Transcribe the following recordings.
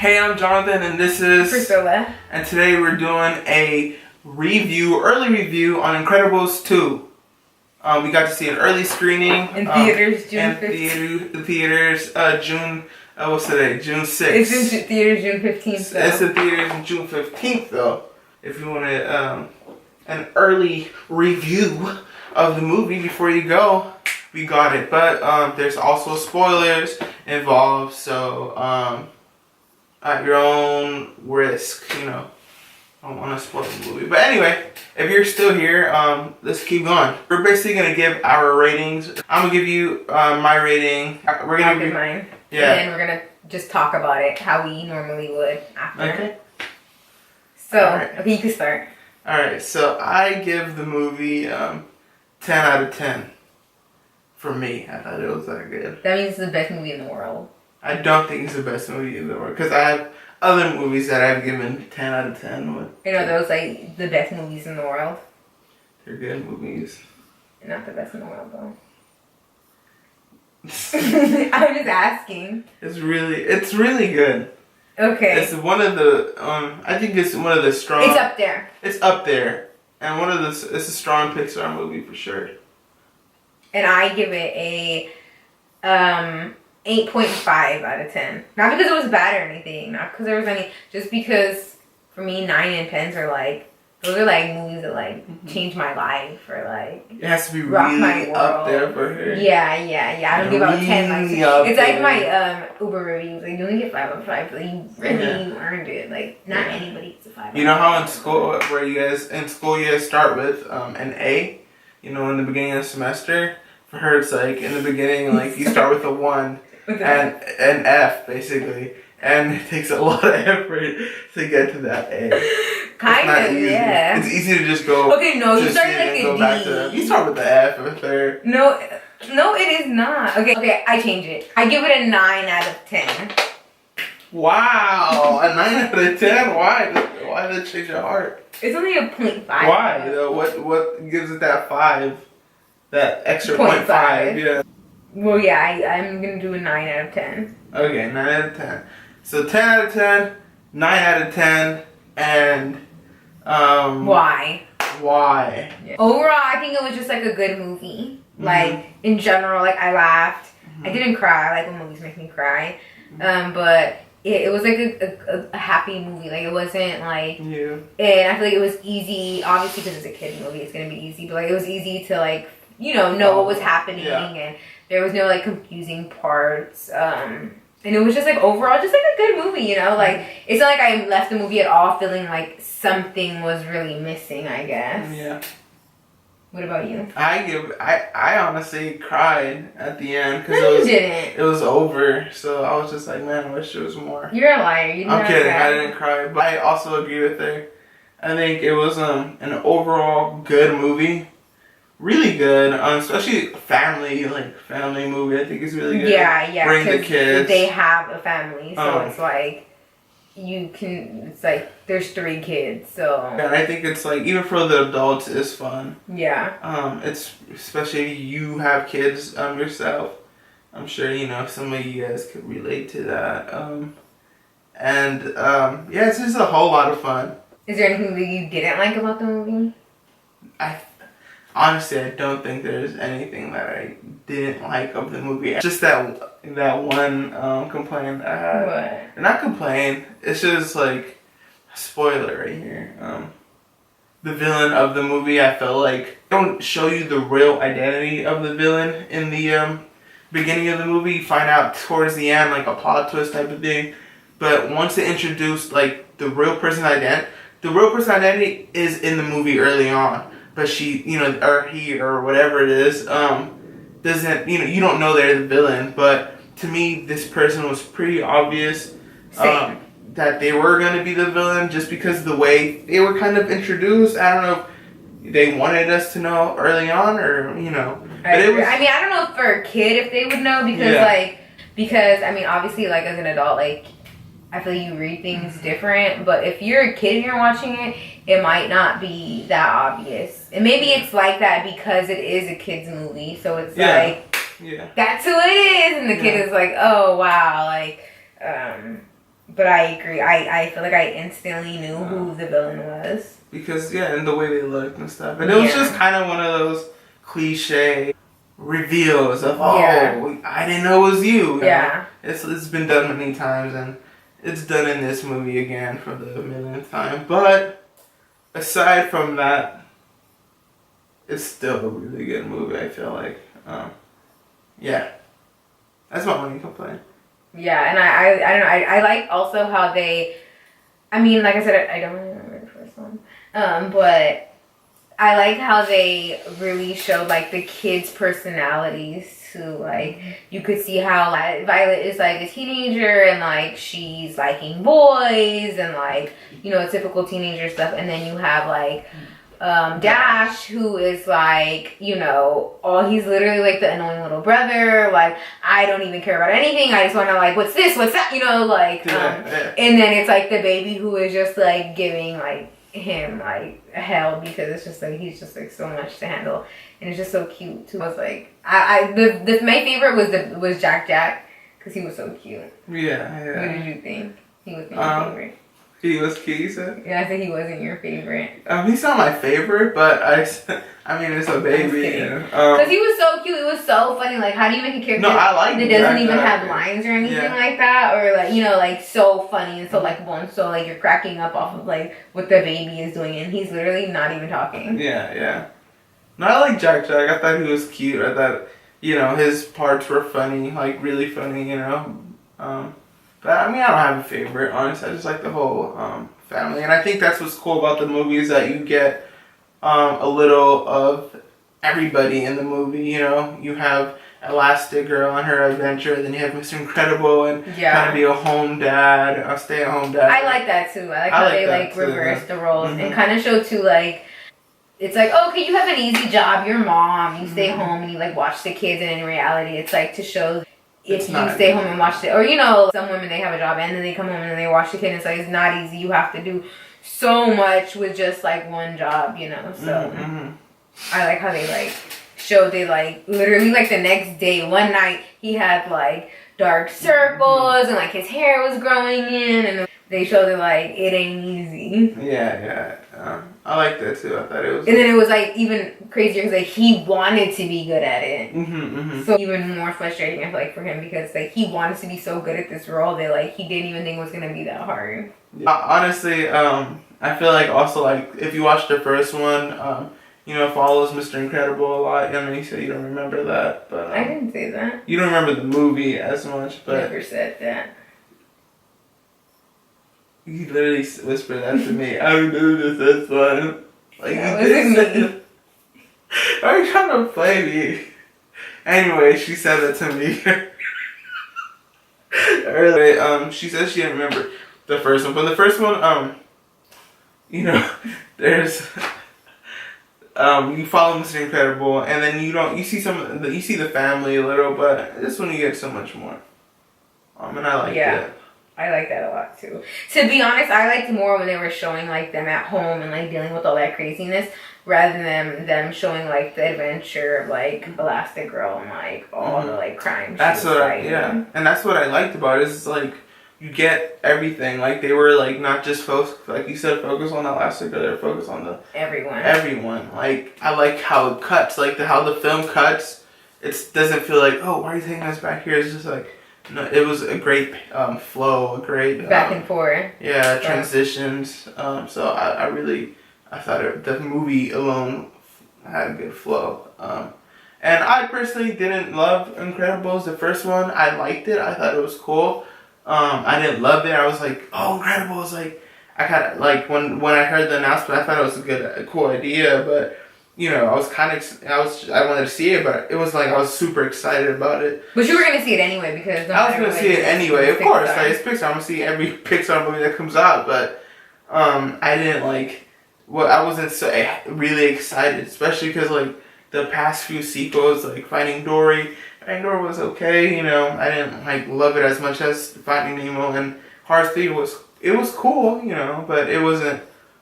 Hey, I'm Jonathan, and this is Priscilla. And today we're doing a early review on Incredibles 2. We got to see an early screening In theaters, June 15th. In theaters, June. What's today? June 6th. It's in theaters June 15th. Though. It's in theaters on June 15th, though. If you want an early review of the movie before you go, we got it. But there's also spoilers involved, so at your own risk, I don't want to spoil the movie. But anyway, if you're still here, let's keep going. We're basically going to give our ratings. I'm going to give you my rating. We're going to give mine. Yeah. And then we're going to just talk about it how we normally would after. Okay. So, right. Okay, you can start. Alright, so I give the movie 10 out of 10. For me, I thought it was that good. That means it's the best movie in the world. I don't think it's the best movie in the world because I have other movies that I've given 10 out of 10 with. Those like the best movies in the world. They're good movies. Not the best in the world though. I'm just asking. It's really good. Okay. It's one of the I think it's one of the strong. It's up there. It's up there, and it's a strong Pixar movie for sure. And I give it a 8.5 out of 10. Not because it was bad or anything. Not because there was any. Just because for me, 9 and 10s are like those are like movies that like change my life or like it has to be rock my really world. up there for her. Yeah. I don't give out 10. Like it's there. like my Uber reviews. Like you only get 5 out of 5, but you really earned it. Like not anybody gets a 5. You know how in school where you guys start with an A, in the beginning of the semester. For her, it's like in the beginning, like you start with a 1 and an F basically, and it takes a lot of effort to get to that A. Kind of, yeah. It's easy to just go. Okay, no, you start like a D. You start with the F or third. No, it is not. Okay, I change it. I give it a 9 out of 10. Wow, a 9 out of 10. Why? Why did it change your heart? It's only a 0.5. Why though? What gives it that 5? That extra 0.5, yeah. Well, yeah, I'm gonna do a 9 out of 10. Okay, 9 out of 10. So 10 out of 10, 9 out of 10, and Why? Why? Yeah. Overall, I think it was just like a good movie. Like in general, like I laughed. I didn't cry. I like when movies make me cry. But it was like a happy movie. Like it wasn't like. Yeah. And I feel like it was easy. Obviously, because it's a kid movie, it's gonna be easy. But like it was easy to like. Know what was happening, and there was no like confusing parts. And it was just like overall, just like a good movie, Like it's not like I left the movie at all feeling like something was really missing. I guess. Yeah. What about you? I honestly cried at the end because you didn't. It was over, so I was just like, man, I wish there was more. You're a liar. You I'm kidding. Cry. I didn't cry, but I also agree with her. I think it was an overall good movie. Really good, especially family movie. I think it's really good. Yeah. Bring the kids. They have a family, so it's like it's like there's 3 kids, so. And I think it's like even for the adults, it's fun. Yeah. It's especially if you have kids yourself. I'm sure some of you guys could relate to that. It's just a whole lot of fun. Is there anything that you didn't like about the movie? Honestly, I don't think there's anything that I didn't like of the movie. Just that one complaint I had. What? Not complaint. It's just like a spoiler right here. The villain of the movie, I felt like they don't show you the real identity of the villain in the beginning of the movie. You find out towards the end, like a plot twist type of thing. But once they introduce like the real person's identity is in the movie early on. But she, or he, or whatever it is, doesn't, you don't know they're the villain. But to me, this person was pretty obvious that they were going to be the villain just because of the way they were kind of introduced. I don't know if they wanted us to know early on or, But it was, I don't know if for a kid if they would know because, obviously, like, as an adult, like, I feel like you read things different, but if you're a kid and you're watching it, it might not be that obvious. And maybe it's like that because it is a kid's movie, so it's like, that's who it is, and the kid is like, oh, wow, like, But I agree. I feel like I instantly knew who the villain was. Because, yeah, and the way they looked and stuff. And it was just kind of one of those cliche reveals of, I didn't know it was you. Yeah. It's been done many times, and it's done in this movie again for the millionth time. But aside from that, it's still a really good movie, I feel like. Yeah. That's my only complaint. Yeah, and I don't know. I like also how they, I mean, like I said, I don't really remember the first one. But I like how they really showed like the kids' personalities too. Like you could see how like Violet is like a teenager and like she's liking boys and like, you know, typical teenager stuff. And then you have like Dash, who is like, you know, he's literally like the annoying little brother. Like, I don't even care about anything. I just want to like, what's this? What's that? You know, like, and then it's like the baby who is just like giving like him like hell because it's just like he's just like so much to handle, and it's just so cute too. I was like, my favorite was Jack because he was so cute. Yeah. What did you think? He was my favorite. He was cute, you said? Yeah, I think he wasn't your favorite. He's not my favorite, but I mean, it's a baby. Because he was so cute. It was so funny. Like, how do you make a character that doesn't even have lines or anything like that? Or, like, you know, like, so funny and so likable and so, like, you're cracking up off of, like, what the baby is doing. And he's literally not even talking. Yeah. No, I like Jack. I thought he was cute. I thought, you know, his parts were funny. Like, really funny, you know. But I mean, I don't have a favorite, honestly. I just like the whole family. And I think that's what's cool about the movie is that you get a little of everybody in the movie, you know. You have Elastigirl on her adventure, then you have Mr. Incredible and kind of be a home dad, a stay-at-home dad. I like that, too. I like how they, like, reverse the roles and kind of show, too, like, it's like, oh, okay, you have an easy job, you're mom, you stay home and you, like, watch the kids, and in reality, it's, like, to show if you stay home and watch it, or you know, some women they have a job and then they come home and then they watch the kid and it's like it's not easy. You have to do so much with just like one job, you know. So I like how they like showed they like literally like the next day, one night he had like dark circles and like his hair was growing in, and they showed it like it ain't easy. Yeah. I like that too. I thought it was. And then it was like even crazier because like he wanted to be good at it. So even more frustrating I feel like for him because like he wanted to be so good at this role that like he didn't even think it was gonna be that hard. Honestly, I feel like also like if you watch the first one, you know, follows Mr. Incredible a lot. I mean, you said you don't remember that, but I didn't say that. You don't remember the movie as much, but never said that. You literally whispered that to me. I remember this one. Like, that wasn't me. Are you trying to play me? Anyway, she said that to me earlier. She said she didn't remember the first one, but the first one, you know, there's you follow Mr. Incredible, and then you see the family a little, but this one you get so much more. And I like it. I like that a lot too. To be honest, I liked more when they were showing like them at home and like dealing with all that craziness rather than them showing like the adventure of like Elastigirl and like all the like crimes. That's what and that's what I liked about it is like you get everything. Like they were like not just like you said, focus on Elastigirl, they were focused on everyone. Like I like how it cuts, like how the film cuts. It doesn't feel like, oh, why are you taking us back here? It's just like no, it was a great flow, a great back and forth. Yeah, transitions. So I thought the movie alone had a good flow. And I personally didn't love Incredibles, the first one. I liked it. I thought it was cool. I didn't love it. I was like, oh, Incredibles! Like I kind of like when I heard the announcement, I thought it was a cool idea, but. You know, I was I wanted to see it, but it was like I was super excited about it. But you were gonna see it anyway because I was gonna see it anyway, of course. Like it's Pixar, I'm gonna see every Pixar movie that comes out. But I didn't like. Well, I wasn't so really excited, especially because like the past few sequels, like Finding Dory. Finding Dory was okay, you know. I didn't like love it as much as Finding Nemo, and Cars 3 was cool, you know, but it wasn't.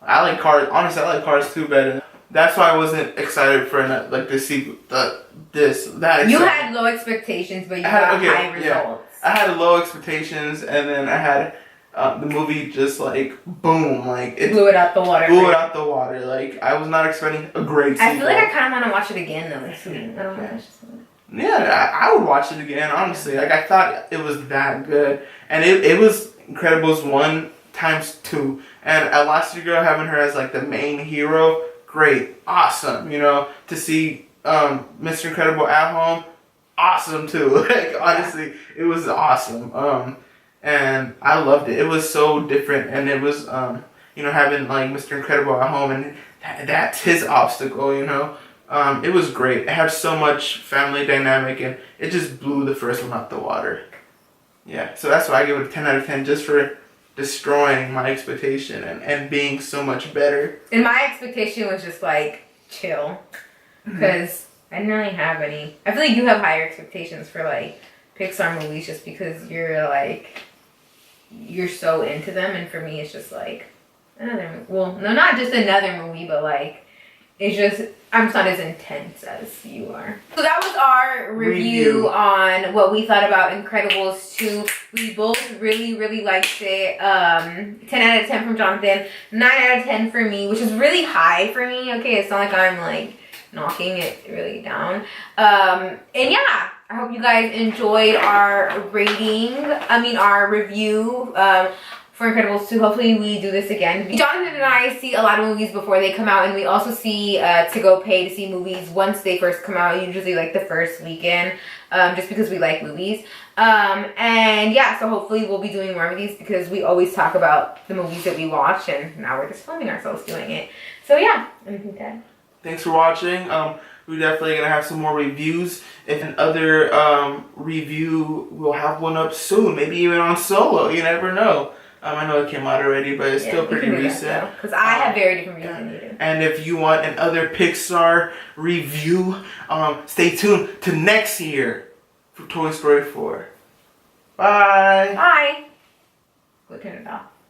I like Cars. Honestly, I like Cars 2 better. That's why I wasn't excited for like the sequel. You had low expectations, but you got high results. I had low expectations, and then I had the movie just like boom, like it blew it out the water. blew it out the water. Like I was not expecting a great sequel. I feel like I kind of want to watch it again though this week. I don't know. Yeah, I would watch it again, honestly. Like, I thought it was that good. And it was Incredibles 1 times 2. And Elastigirl, having her as, like, the main hero, great. Awesome, you know? To see Mr. Incredible at home, awesome, too. Like, honestly, it was awesome. And I loved it. It was so different. And it was, you know, having, like, Mr. Incredible at home. And that's his obstacle, you know? It was great. It had so much family dynamic, and it just blew the first one out the water. Yeah, so that's why I give it a 10 out of 10, just for destroying my expectation and being so much better. And my expectation was just like chill, because I didn't really have any. I feel like you have higher expectations for like Pixar movies, just because you're so into them, and for me it's just like another. Well, no, not just another movie, but like. It's just, I'm just not as intense as you are. So that was our review on what we thought about Incredibles 2. We both really, really liked it. 10 out of 10 from Jonathan. 9 out of 10 for me, which is really high for me. Okay, it's not like I'm like knocking it really down. And yeah, I hope you guys enjoyed our our review. For Incredibles 2, hopefully we do this again. Jonathan and I see a lot of movies before they come out, and we also see to go pay to see movies once they first come out, usually like the first weekend, just because we like movies. And yeah, so hopefully we'll be doing more of these, because we always talk about the movies that we watch, and now we're just filming ourselves doing it. So yeah, anything to add? Thanks for watching. We're definitely going to have some more reviews. If another review, we'll have one up soon, maybe even on Solo, you never know. I know it came out already, but it's still pretty recent. Because I have very different views than you do. And if you want another Pixar review, stay tuned to next year for Toy Story 4. Bye. Bye. We'll turn it off.